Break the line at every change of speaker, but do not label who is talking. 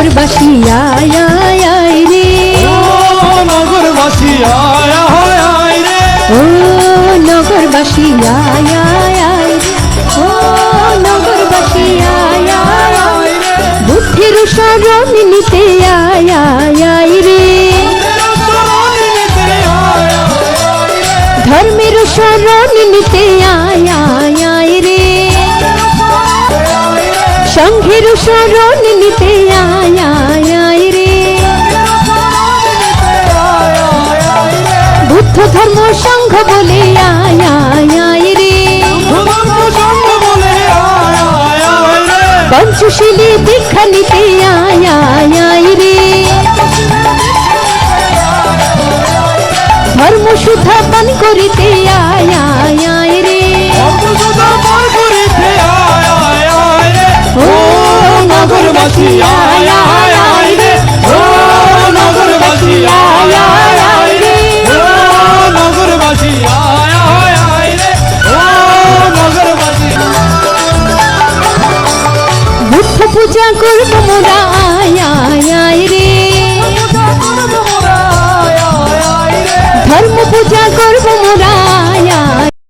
নগরবাসী আয় আয় আয় রে,
ও নগরবাসী আয় আয় আয় রে,
ও নগরবাসী আয় আয় আয় রে, ও নগরবাসী আয় আয় আয় রে, বুদ্ধির শরণ নিতে আয় আয় আয় রে, ধর্মের শরণ নিতে আয় আয় আয় রে, সংঘের শরণ নিতে আয় আয় আয় রে, বুদ্ধ ধর্ম সংঘ বলে আয় আয় আয় রে, পঞ্চশীলে দীক্ষা নিতে আয় আয় আয় রে, ধর্মসুধা পান করিতে আয় আয় আয় রে,
ও নগরবাসী আয় আয় আয় রে, ও নগরবাসী আয় আয় আয় রে, ও নগরবাসী আয় আয় আয় রে, ও নগরবাসী।
বুদ্ধ পূজা করব মোরা